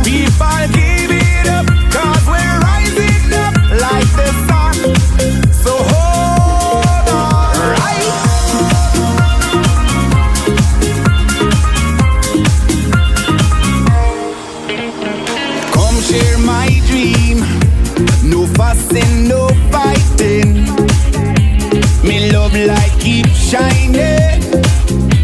People give it up, cause we're rising up like the sun. So hold on, right? Come share my dream. No fussing,